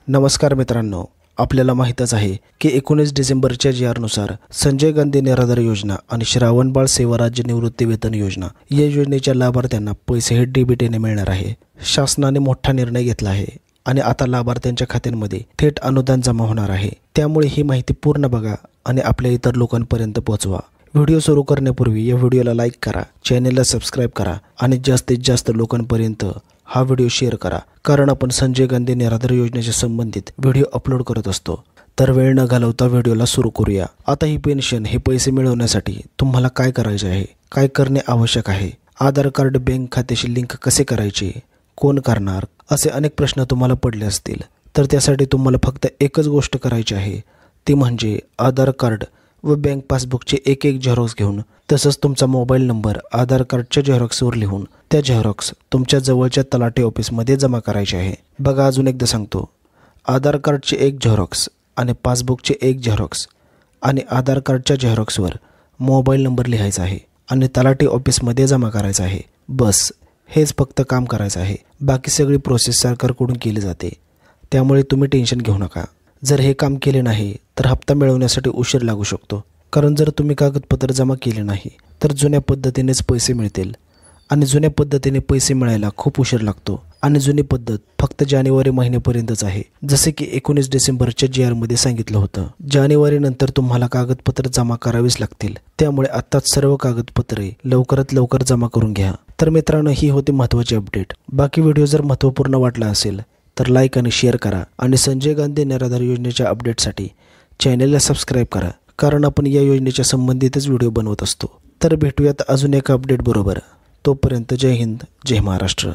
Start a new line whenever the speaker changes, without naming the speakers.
नमस्कार मित्रांनो, आपल्याला माहीतच आहे की 19 डिसेंबरच्या जी.आर.नुसार संजय गांधी निराधार योजना आणि श्रावणबाळ सेवा राज्य निवृत्ती वेतन योजना या योजनेच्या लाभार्थ्यांना पैसे हे डीबीटीने मिळणार आहे। शासनाने मोठा निर्णय घेतला आहे आणि आता लाभार्थ्यांच्या खात्यांमध्ये थेट अनुदान जमा होणार आहे। त्यामुळे ही माहिती पूर्ण बघा आणि आपल्या इतर लोकांपर्यंत पोहोचवा। व्हिडिओ सुरू करण्यापूर्वी या व्हिडिओला लाईक करा, चॅनलला सबस्क्राइब करा आणि जास्तीत जास्त लोकांपर्यंत हा व्हिडिओ शेअर करा, कारण आपण संजय गांधी निराधार योजनेशी संबंधित व्हिडिओ अपलोड करत असतो। तर वेळ न घालवता व्हिडिओला सुरू करूया। आता ही पेन्शन हे पैसे मिळवण्यासाठी तुम्हाला काय करायचे आहे, काय करणे आवश्यक आहे, आधार कार्ड बँक खात्याशी लिंक कसे करायचे, कोण करणार, असे अनेक प्रश्न तुम्हाला पडले असतील। तर त्यासाठी तुम्हाला फक्त एकच गोष्ट करायची आहे, ती म्हणजे आधार कार्ड व बँक पासबुकचे एक झेरॉक्स घेऊन तसंच तुमचा मोबाईल नंबर आधार कार्डच्या झेरॉक्सवर लिहून त्या झेरॉक्स तुमच्या जवळच्या तलाठी ऑफिसमध्ये जमा करायचे आहे। बघा, अजून एकदा सांगतो, आधार कार्डचे एक झेरॉक्स आणि पासबुकचे एक झेरॉक्स आणि आधार कार्डच्या झेरॉक्सवर मोबाईल नंबर लिहायचा आहे आणि तलाठी ऑफिसमध्ये जमा करायचा आहे। बस हेच फक्त काम करायचं आहे। बाकी सगळी प्रोसेस सरकारकडून केली जाते, त्यामुळे तुम्ही टेन्शन घेऊ नका। जर हे काम केले नाही तर हप्ता मिळवण्यासाठी उशीर लागू शकतो, कारण जर तुम्ही कागदपत्र जमा केले नाही तर जुन्या पद्धतीनेच पैसे मिळतील आणि जुन्या पद्धतीने पैसे मिळायला खूप उशीर लागतो आणि जुनी पद्धत फक्त जानेवारी महिन्यापर्यंतच आहे। जसे की 19 डिसेंबरच्या जी.आर.मध्ये सांगितलं होतं, जानेवारी नंतर तुम्हाला कागदपत्र जमा करावीच लागतील। त्यामुळे आत्ताच सर्व कागदपत्रे लवकरात लवकर जमा करून घ्या। तर मित्रांनो, ही होती महत्त्वाची अपडेट। बाकी व्हिडिओ जर महत्त्वपूर्ण वाटला असेल तर लाईक आणि शेअर करा आणि संजय गांधी निराधार योजनेच्या अपडेटसाठी चॅनलला सबस्क्राइब करा, कारण आपण या योजनेच्या संबंधितच व्हिडिओ बनवत असतो। तर भेटूयात अजून एका अपडेट बरोबर। तोपर्यंत जय हिंद, जय महाराष्ट्र।